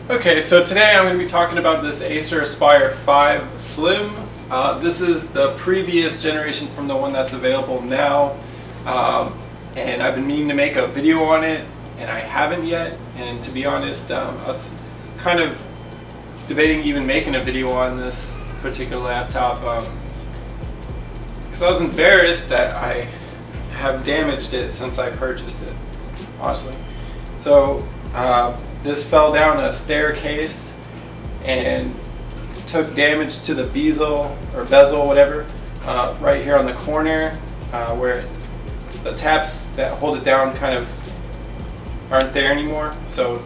Okay, so today I'm going to be talking about this Acer Aspire 5 Slim. This is the previous generation from the one that's available now, and I've been meaning to make a video on it, and I haven't yet. And to be honest, I was kind of debating even making a video on this particular laptop because I was embarrassed that I have damaged it since I purchased it, honestly. So this fell down a staircase and took damage to the bezel, whatever, right here on the corner, where the tabs that hold it down kind of aren't there anymore. So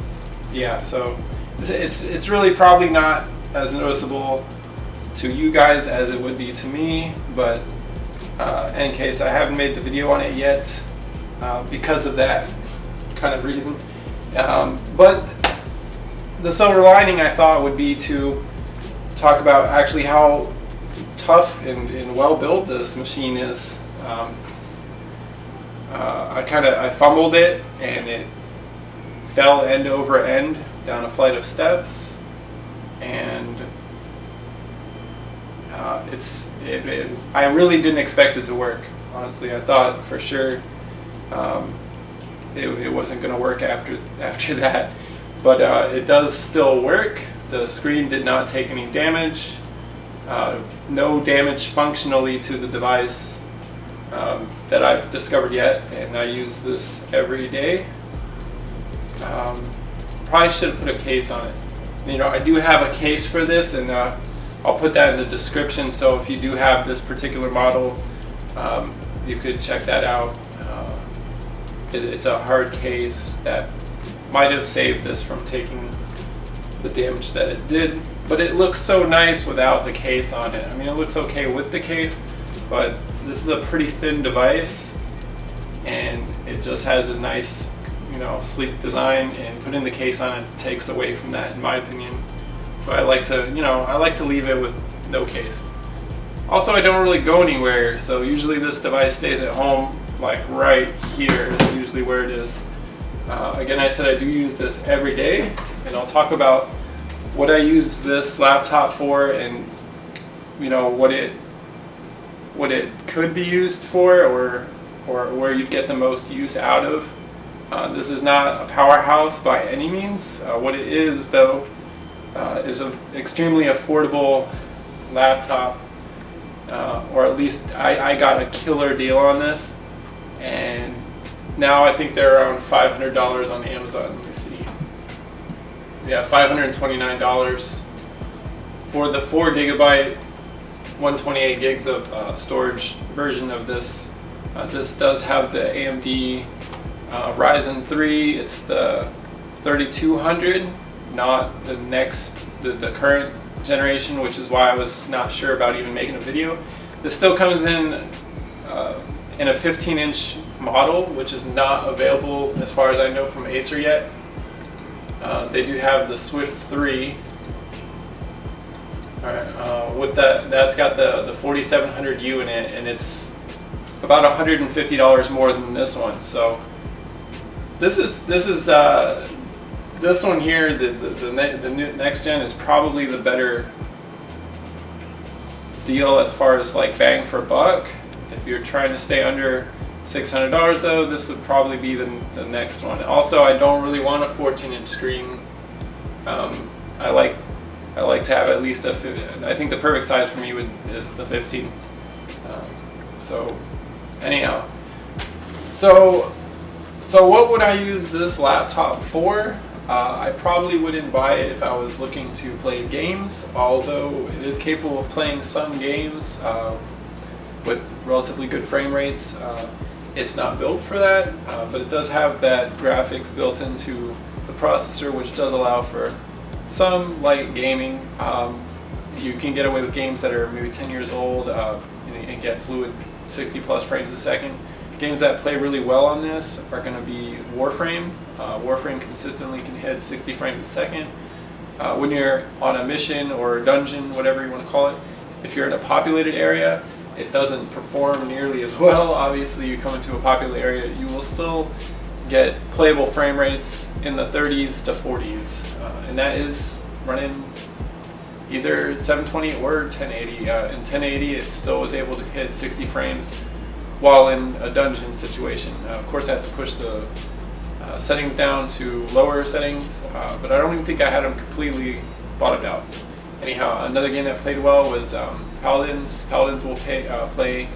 yeah, so it's really probably not as noticeable to you guys as it would be to me, but in any case, I haven't made the video on it yet because of that kind of reason. But the silver lining, I thought, would be to talk about actually how tough and well built this machine is. I fumbled it and it fell end over end down a flight of steps, and I really didn't expect it to work. Honestly, I thought for sure it wasn't going to work after that, but it does still work. The screen did not take any damage, no damage functionally to the device that I've discovered yet, and I use this every day. Probably should have put a case on it. You know, I do have a case for this, and I'll put that in the description, so if you do have this particular model, you could check that out. It's a hard case that might have saved this from taking the damage that it did, but it looks so nice without the case on it. I mean, it looks okay with the case, but this is a pretty thin device, and it just has a nice, sleek design, and putting the case on it takes away from that, in my opinion. So I like to leave it with no case. Also, I don't really go anywhere, so usually this device stays at home, like right here is usually where it is. Again, I said I do use this every day, and I'll talk about what I use this laptop for, and what it could be used for, or where you'd get the most use out of. This is not a powerhouse by any means. What it is, though, is an extremely affordable laptop, or at least I got a killer deal on this, and now I think they're around $500 on Amazon. Let me see. Yeah, $529 for the 4 GB, 128 gigs of storage version of this. This does have the AMD Ryzen 3. It's the 3200, not the current generation, which is why I was not sure about even making a video. This still comes in a 15-inch model, which is not available as far as I know from Acer yet. They do have the Swift 3. Alright, with that's got the 4700U in it, and it's about $150 more than this one. So this one here, the next gen, is probably the better deal as far as like bang for buck. If you're trying to stay under $600 though, this would probably be the next one. Also, I don't really want a 14-inch screen. I like to have at least I think the perfect size for me is the 15. So anyhow, so what would I use this laptop for? I probably wouldn't buy it if I was looking to play games, although it is capable of playing some games with relatively good frame rates. It's not built for that, but it does have that graphics built into the processor, which does allow for some light gaming. You can get away with games that are maybe 10 years old and get fluid 60 plus frames a second. Games that play really well on this are going to be Warframe. Warframe consistently can hit 60 frames a second. When you're on a mission or a dungeon, whatever you want to call it, if you're in a populated area, it doesn't perform nearly as well. Obviously, you come into a populated area, you will still get playable frame rates in the 30s to 40s, and that is running either 720 or 1080. In 1080, it still was able to hit 60 frames while in a dungeon situation. Of course, I had to push the settings down to lower settings, but I don't even think I had them completely bottomed out. Anyhow, another game that played well was Paladins. Paladins will play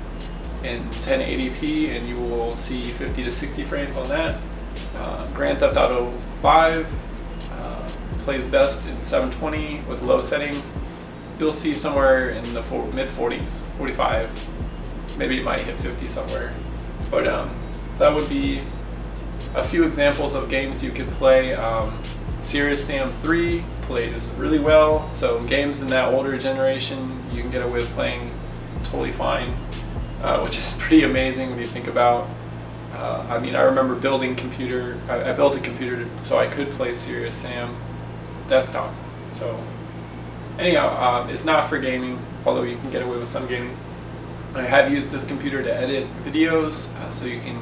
in 1080p, and you will see 50 to 60 frames on that. Grand Theft Auto 5 plays best in 720 with low settings. You'll see somewhere in the mid 40s, 45. Maybe it might hit 50 somewhere. But that would be a few examples of games you could play. Serious Sam 3 plays really well. So games in that older generation, you can get away with playing totally fine, which is pretty amazing when you think about. I mean, I remember building computer. I built a computer so I could play Serious Sam desktop. So anyhow, it's not for gaming, although you can get away with some gaming. I have used this computer to edit videos, so you can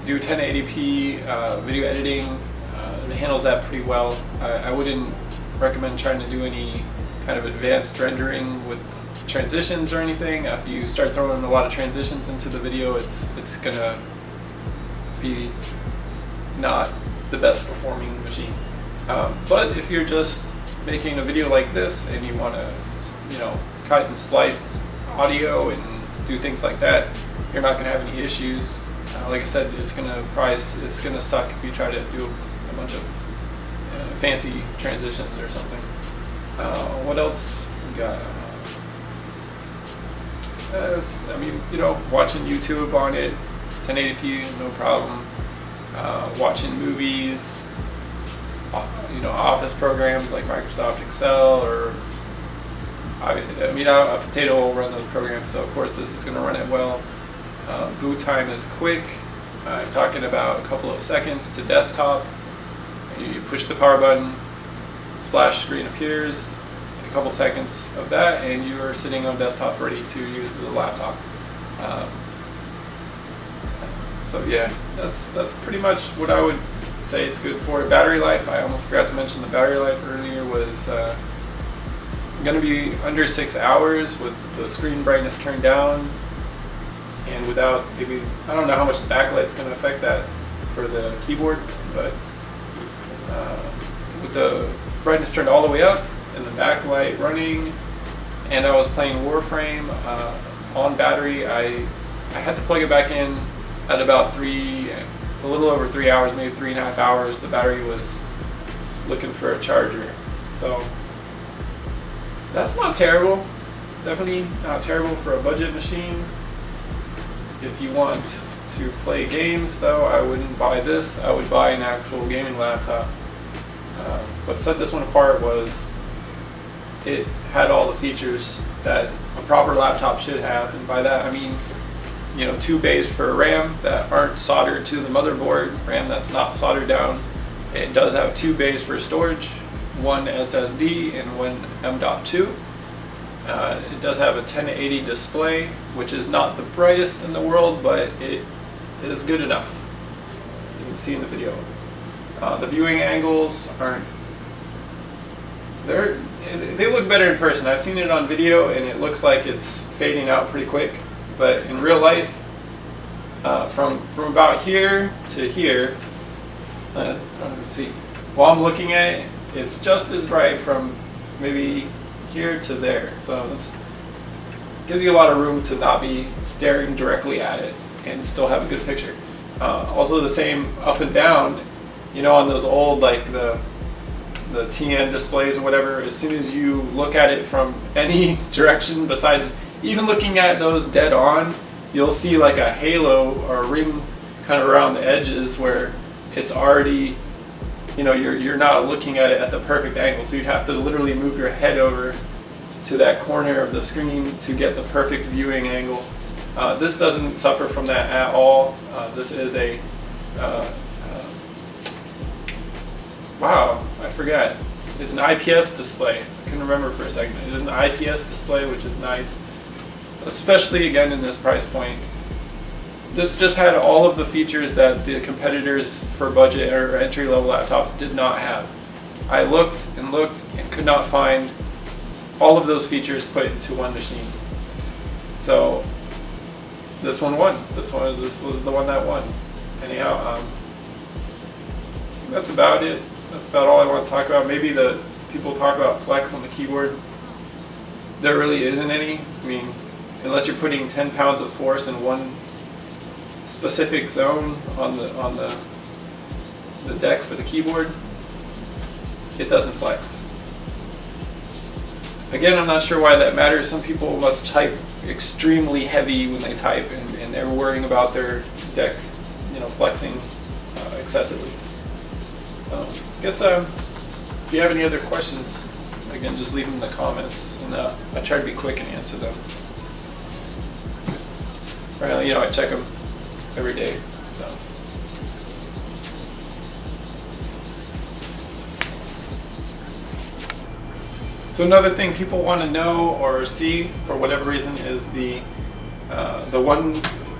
do 1080p video editing. It handles that pretty well. I wouldn't recommend trying to do any kind of advanced rendering with transitions or anything. If you start throwing a lot of transitions into the video, it's gonna be not the best performing machine. But if you're just making a video like this and you want to, cut and splice audio and do things like that, you're not going to have any issues. Like I said, it's gonna suck if you try to do a bunch of fancy transitions or something. What else we got? I mean, watching YouTube on it, 1080p, no problem. Watching movies, office programs like Microsoft Excel, or a potato will run those programs, so of course this is going to run it well. Boot time is quick. I'm talking about a couple of seconds to desktop. You push the power button, splash screen appears, a couple seconds of that, and you are sitting on desktop ready to use the laptop. So yeah, that's pretty much what I would say it's good for. Battery life, I almost forgot to mention the battery life earlier, was going to be under 6 hours with the screen brightness turned down, and without maybe, I don't know how much the backlight's going to affect that for the keyboard, but with the brightness turned all the way up and the backlight running, and I was playing Warframe on battery, I had to plug it back in at about a little over 3 hours, maybe 3.5 hours. The battery was looking for a charger. So that's not terrible. Definitely not terrible for a budget machine. If you want to play games, though, I wouldn't buy this. I would buy an actual gaming laptop. What set this one apart was it had all the features that a proper laptop should have, and by that I mean 2 bays for RAM that aren't soldered to the motherboard, RAM that's not soldered down. It does have 2 bays for storage, 1 SSD and 1 M.2. It does have a 1080 display, which is not the brightest in the world, but it is good enough. You can see in the video. The viewing angles aren't. They look better in person. I've seen it on video, and it looks like it's fading out pretty quick. But in real life, from about here to here, see, while I'm looking at it, it's just as bright from maybe here to there. So it gives you a lot of room to not be staring directly at it and still have a good picture. Also the same up and down, on those old, like the TN displays or whatever, as soon as you look at it from any direction besides even looking at those dead on, you'll see like a halo or a ring kind of around the edges where it's already, you're not looking at it at the perfect angle, so you'd have to literally move your head over to that corner of the screen to get the perfect viewing angle. This doesn't suffer from that at all. This is a wow, I forgot. It's an IPS display. I couldn't remember for a second. It is an IPS display, which is nice, especially again in this price point. this just had all of the features that the competitors for budget or entry-level laptops did not have. I looked and looked and could not find all of those features put into one machine. So this one won. This was the one that won. Anyhow, that's about it. That's about all I want to talk about. Maybe the people talk about flex on the keyboard. There really isn't any. I mean, unless you're putting 10 pounds of force in one specific zone on the deck for the keyboard, it doesn't flex. Again, I'm not sure why that matters. Some people must type extremely heavy when they type, and they're worrying about their deck, flexing excessively. I guess if you have any other questions, again, just leave them in the comments, and I try to be quick and answer them. Right, I check them every day. So another thing people want to know or see for whatever reason is the one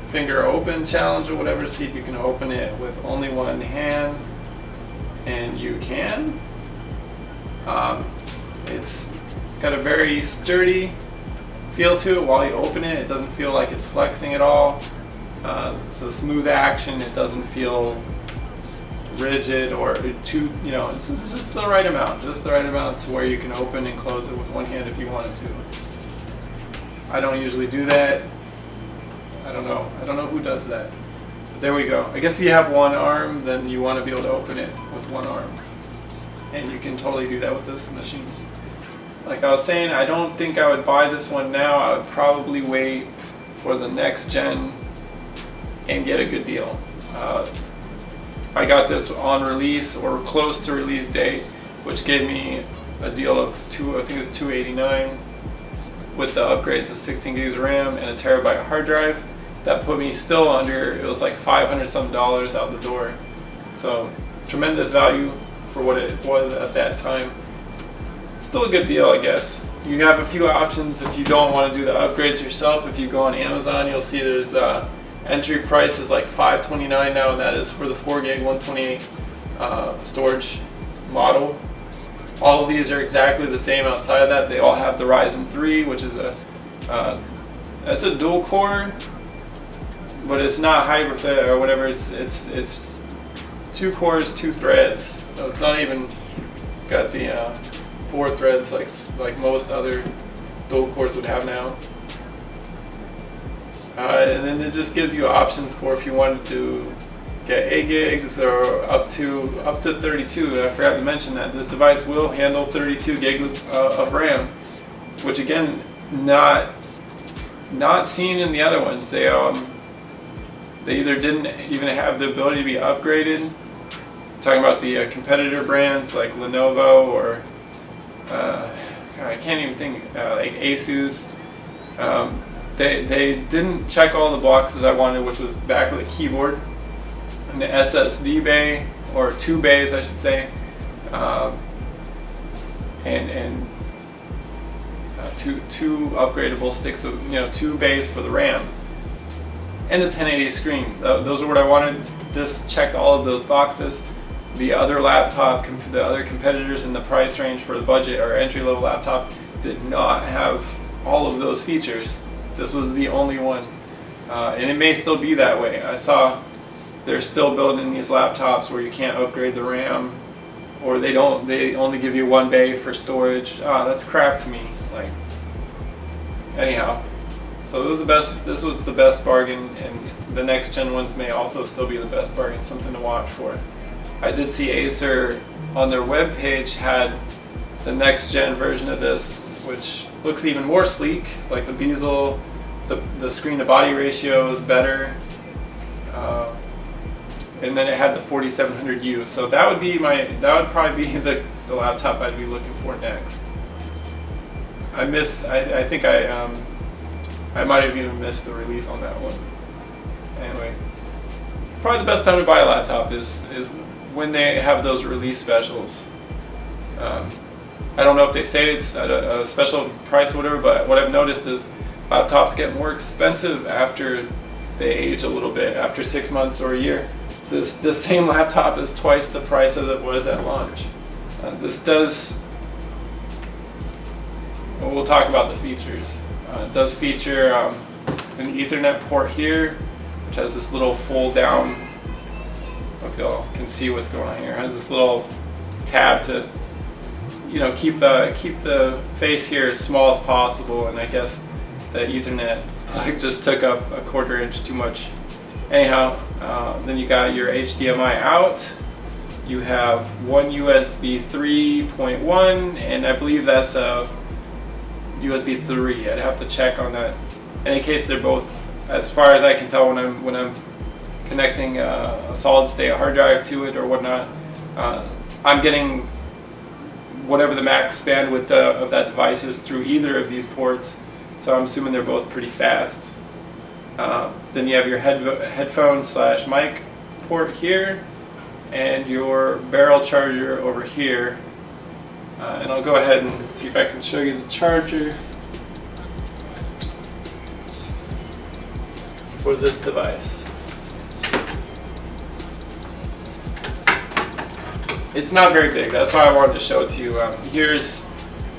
finger open challenge or whatever. See if you can open it with only one hand, and you can. It's got a very sturdy feel to it while you open it. It doesn't feel like it's flexing at all. It's a smooth action. It doesn't feel rigid or too, it's the right amount, just the right amount to where you can open and close it with one hand if you wanted to. I don't usually do that. I don't know who does that. But there we go. I guess if you have one arm, then you want to be able to open it with one arm. And you can totally do that with this machine. Like I was saying, I don't think I would buy this one now. I would probably wait for the next gen and get a good deal. I got this on release or close to release date, which gave me a deal of I think it was $289 with the upgrades of 16 gigs of RAM and a terabyte hard drive. That put me still under, it was like $500 some out the door. So tremendous value for what it was at that time. Still a good deal, I guess. You have a few options if you don't want to do the upgrades yourself. If you go on Amazon, you'll see there's entry price is like $529 now, and that is for the 4 gig 128 storage model. All of these are exactly the same outside of that. They all have the Ryzen 3, which is it's a dual core, but it's not hybrid or whatever. It's 2 cores, 2 threads, so it's not even got the 4 threads like most other dual cores would have now. And then it just gives you options for if you wanted to get 8 gigs or up to 32. I forgot to mention that this device will handle 32 gig of RAM, which again, not seen in the other ones. They either didn't even have the ability to be upgraded. I'm talking about the competitor brands like Lenovo or I can't even think like Asus. They didn't check all the boxes I wanted, which was backlit keyboard, and the SSD bay, or 2 bays I should say, and two upgradable sticks of 2 bays for the RAM, and a 1080 screen. Those are what I wanted. This checked all of those boxes. The other the other competitors in the price range for the budget or entry-level laptop did not have all of those features. This was the only one, and it may still be that way. I saw they're still building these laptops where you can't upgrade the RAM, or they only give you 1 bay for storage. That's crap to me. Like, anyhow, so this was the best bargain, and the next gen ones may also still be the best bargain. Something to watch for. I did see Acer on their web page had the next gen version of this, which looks even more sleek. Like the bezel, the screen to body ratio is better, and then it had the 4700U. So that would probably be the laptop I'd be looking for next. I think I might have even missed the release on that one. Anyway, it's probably the best time to buy a laptop is when they have those release specials. I don't know if they say it's at a special price or whatever, but what I've noticed is laptops get more expensive after they age a little bit after 6 months or a year. This same laptop is twice the price as it was at launch. This does, well, we'll talk about the features. It does feature an Ethernet port here, which has this little fold down, I hope y'all can see what's going on here. It has this little tab to, you know, keep the face here as small as possible, and I guess the Ethernet plug just took up a 1/4 inch too much. Anyhow, then you got your HDMI out. You have one USB 3.1, and I believe that's a USB 3. I'd have to check on that. In any case, they're both, as far as I can tell, when I'm connecting a solid state hard drive to it or whatnot, I'm getting whatever the max bandwidth of that device is through either of these ports. So I'm assuming they're both pretty fast. Then you have your headphone / mic port here, and your barrel charger over here. And I'll go ahead and see if I can show you the charger for this device. It's not very big, that's why I wanted to show it to you. Here's,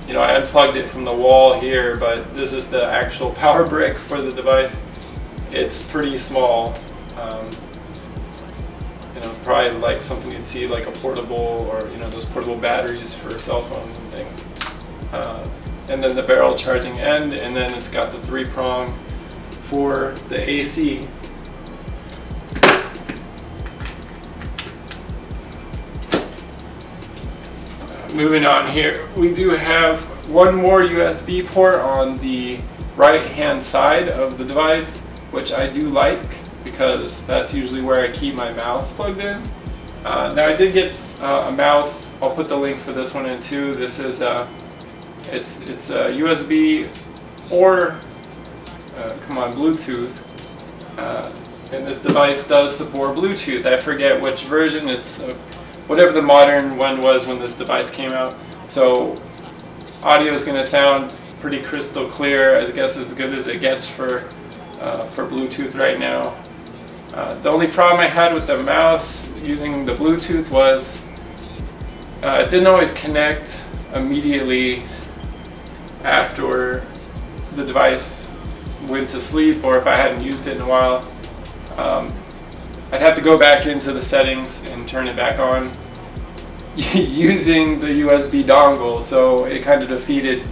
you know, I unplugged it from the wall here, but this is the actual power brick for the device. It's pretty small. You know, probably like something you'd see like a portable, or you know, those portable batteries for cell phones and things. And then the barrel charging end, and then it's got the 3-prong for the AC. Moving on here, we do have one more USB port on the right hand side of the device, which I do like because that's usually where I keep my mouse plugged in. Now I did get a mouse. I'll put the link for this one in too. This is it's a USB or Bluetooth, and this device does support Bluetooth. I forget which version. It's whatever the modern one was when this device came out. So audio is going to sound pretty crystal clear, I guess as good as it gets for Bluetooth right now. The only problem I had with the mouse using the Bluetooth was it didn't always connect immediately after the device went to sleep, or if I hadn't used it in a while. I'd have to go back into the settings and turn it back on using the USB dongle, so it kind of defeated,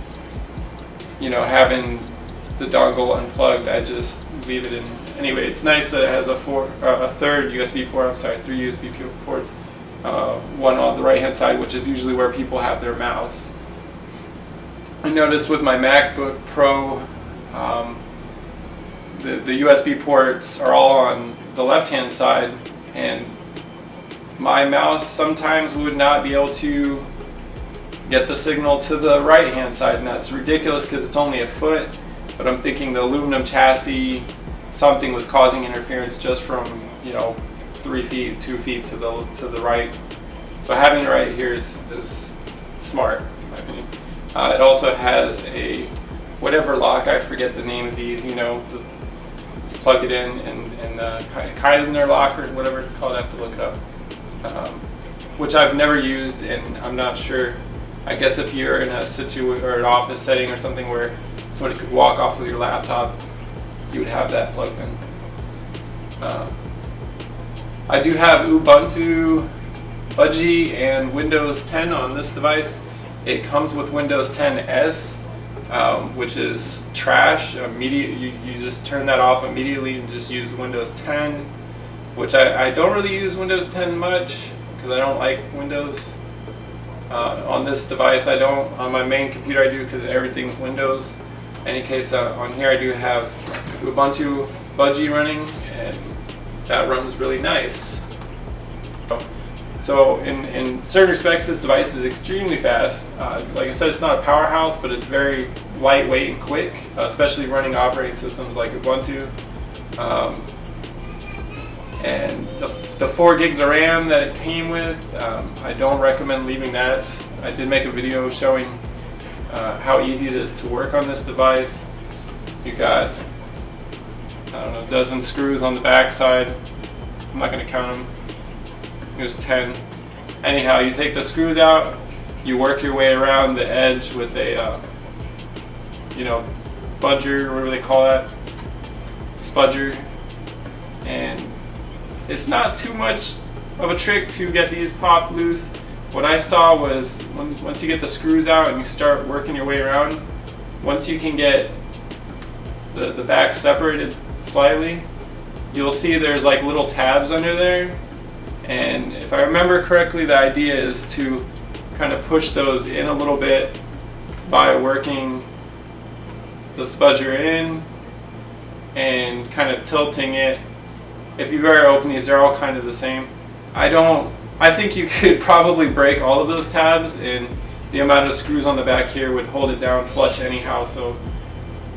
you know, having the dongle unplugged. I just leave it in. Anyway, it's nice that it has a third USB port, I'm sorry, 3 USB ports, one on the right hand side, which is usually where people have their mouse. I noticed with my MacBook Pro, the USB ports are all on the left hand side, and my mouse sometimes would not be able to get the signal to the right hand side, and that's ridiculous because it's only a foot. But I'm thinking the aluminum chassis, something was causing interference just from, you know, 3 feet, 2 feet to the right. So having it right here is smart, in my opinion. It also has a whatever lock, I forget the name of these, you know, to plug it in, and Kaiser lock or whatever it's called. I have to look it up. Which I've never used, and I'm not sure. I guess if you're in an office setting or something where somebody could walk off with your laptop, you would have that plugged in. I do have Ubuntu, Budgie, and Windows 10 on this device. It comes with Windows 10 S, which is trash. You just turn that off immediately and just use Windows 10, which I don't really use Windows 10 much because I don't like Windows. On this device I don't. On my main computer I do because everything's Windows. In any case, on here I do have Ubuntu Budgie running, and that runs really nice. So in certain respects this device is extremely fast. Like I said, it's not a powerhouse, but it's very lightweight and quick, especially running operating systems like Ubuntu. And the 4 gigs of RAM that it came with, I don't recommend leaving that. I did make a video showing how easy it is to work on this device. You got I don't know, a dozen screws on the back side. I'm not going to count them. There's 10. Anyhow, you take the screws out, you work your way around the edge with a, budger, or whatever they call that, spudger, and it's not too much of a trick to get these popped loose. What I saw was once you get the screws out and you start working your way around, once you can get the back separated slightly, you'll see there's like little tabs under there. And if I remember correctly, the idea is to kind of push those in a little bit by working the spudger in and kind of tilting it. If you've ever opened these, they're all kind of the same. I think you could probably break all of those tabs, and the amount of screws on the back here would hold it down flush anyhow, so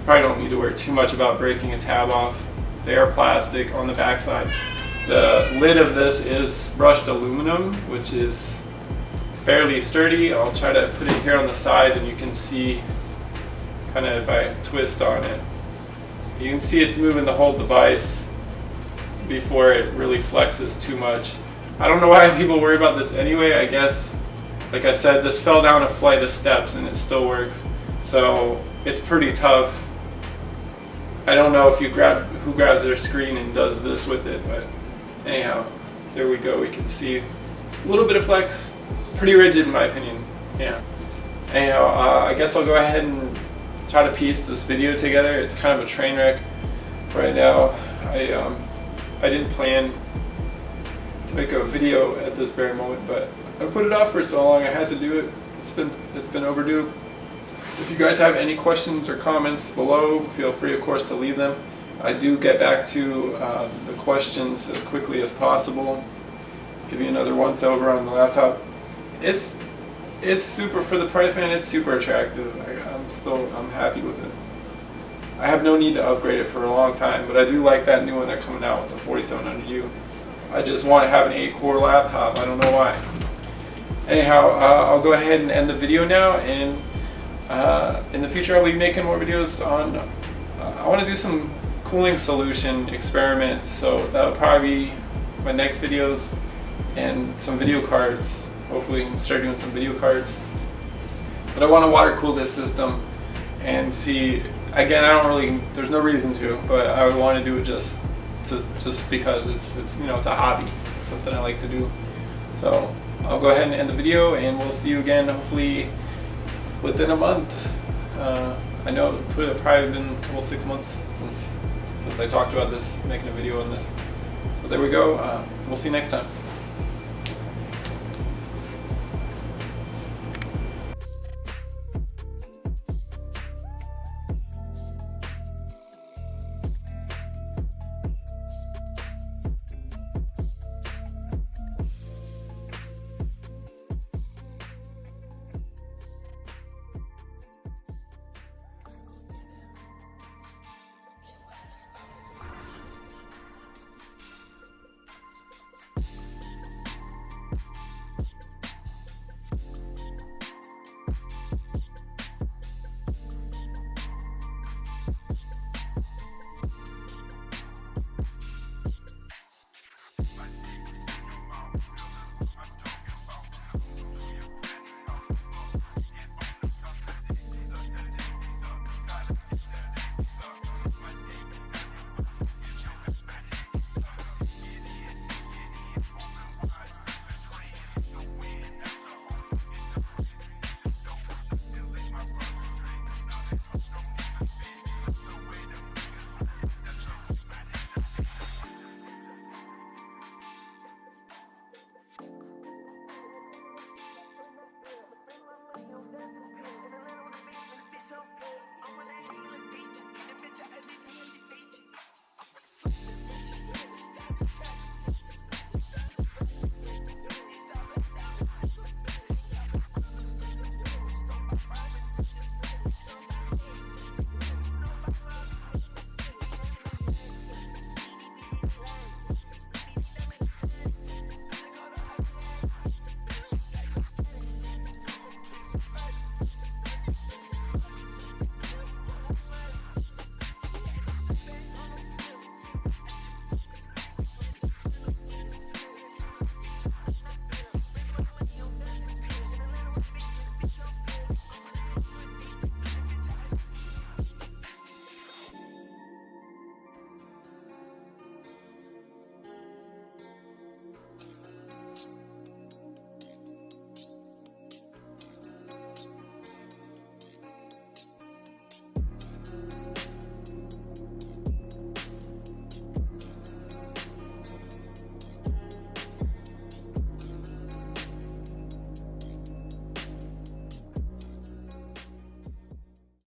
probably don't need to worry too much about breaking a tab off. They are plastic on the back side. The lid of this is brushed aluminum, which is fairly sturdy. I'll try to put it here on the side and you can see kind of if I twist on it. You can see it's moving the whole device before it really flexes too much. I don't know why people worry about this anyway. I guess, like I said, this fell down a flight of steps and it still works. So it's pretty tough. I don't know if who grabs their screen and does this with it, but anyhow, there we go. We can see a little bit of flex. Pretty rigid in my opinion. Yeah. Anyhow, I guess I'll go ahead and try to piece this video together. It's kind of a train wreck right now. I didn't plan to make a video at this very moment, but I put it off for so long. I had to do it. It's been overdue. If you guys have any questions or comments below, feel free, of course, to leave them. I do get back to the questions as quickly as possible. Give you another once over on the laptop. It's super, for the price, man. It's super attractive. I'm happy with it. I have no need to upgrade it for a long time, but I do like that new one they're coming out with, the 4700U. I just want to have an 8-core laptop. I don't know why. Anyhow, I'll go ahead and end the video now, and in the future I'll be making more videos on, I want to do some cooling solution experiments, so that'll probably be my next videos, and some video cards. Hopefully we can start doing some video cards. But I want to water cool this system and see, again, there's no reason to, but I would want to do it just because it's a hobby, something I like to do. So I'll go ahead and end the video, and we'll see you again hopefully within a month. I know it probably been a couple 6 months since I talked about this, making a video on this. But there we go. We'll see you next time.